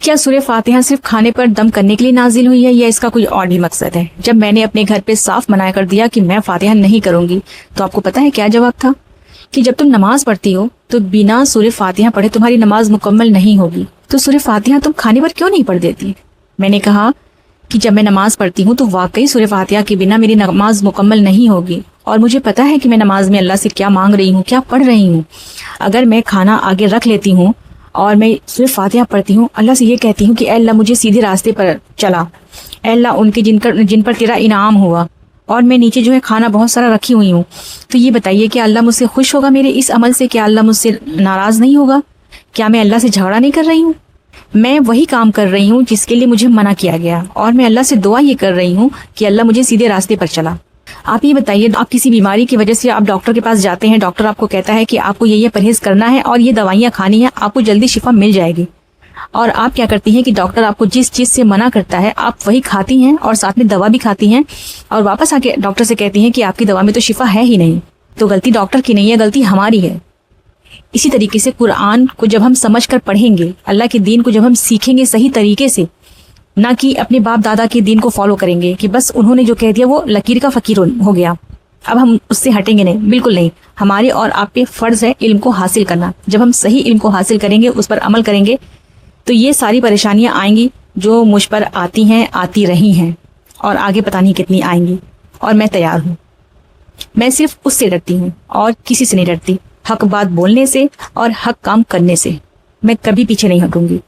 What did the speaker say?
क्या सूरह फातिहा सिर्फ खाने पर दम करने के लिए नाजिल हुई है या इसका कोई और भी मकसद है? जब मैंने अपने घर पे साफ मना कर दिया कि मैं फातिहा नहीं करूंगी, तो आपको पता है क्या जवाब था? कि जब तुम नमाज पढ़ती हो तो बिना सूरह फातिहा पढ़े तुम्हारी नमाज मुकम्मल नहीं होगी, तो सूरह फातिहा तुम खाने पर क्यों नहीं पढ़ देती? मैंने कहा कि जब मैं नमाज पढ़ती हूँ तो वाकई सूरह फातिहा के बिना मेरी नमाज मुकम्मल नहीं होगी, और मुझे पता है कि मैं नमाज में अल्लाह से क्या मांग रही हूँ, क्या पढ़ रही हूँ। अगर मैं खाना आगे रख लेती हूँ और मैं सूरह फातिहा पढ़ती हूँ, अल्लाह से ये कहती हूँ कि अल्लाह मुझे सीधे रास्ते पर चला, अल्लाह उनके जिन पर तेरा इनाम हुआ, और मैं नीचे जो है खाना बहुत सारा रखी हुई हूँ, तो ये बताइए कि अल्लाह मुझसे खुश होगा मेरे इस अमल से? क्या अल्लाह मुझसे नाराज़ नहीं होगा? क्या मैं अल्लाह से झगड़ा नहीं कर रही हूँ? मैं वही काम कर रही हूँ जिसके लिए मुझे मना किया गया, और मैं अल्लाह से दुआ ये कर रही हूँ कि अल्लाह मुझे सीधे रास्ते पर चला। आप ये बताइए, आप किसी बीमारी की वजह से आप डॉक्टर के पास जाते हैं, डॉक्टर आपको कहता है कि आपको ये परहेज करना है और ये दवाइयाँ खानी है, आपको जल्दी शिफा मिल जाएगी, और आप क्या करती हैं कि डॉक्टर आपको जिस चीज़ से मना करता है आप वही खाती हैं और साथ में दवा भी खाती हैं, और वापस आके डॉक्टर से कहती हैं कि आपकी दवा में तो शिफा है ही नहीं। तो गलती डॉक्टर की नहीं है, गलती हमारी है। इसी तरीके से कुरान को जब हम समझ कर पढ़ेंगे, अल्लाह के दीन को जब हम सीखेंगे सही तरीके से, ना कि अपने बाप दादा के दीन को फॉलो करेंगे कि बस उन्होंने जो कह दिया वो लकीर का फ़कीर हो गया, अब हम उससे हटेंगे नहीं, बिल्कुल नहीं। हमारे और आप पे फ़र्ज़ है इल्म को हासिल करना। जब हम सही इल्म को हासिल करेंगे, उस पर अमल करेंगे, तो ये सारी परेशानियां आएंगी जो मुझ पर आती हैं, आती रही हैं, और आगे पता नहीं कितनी आएंगी, और मैं तैयार हूँ। मैं सिर्फ उससे डरती हूँ और किसी से नहीं डरती। हक बात बोलने से और हक काम करने से मैं कभी पीछे नहीं हटूंगी।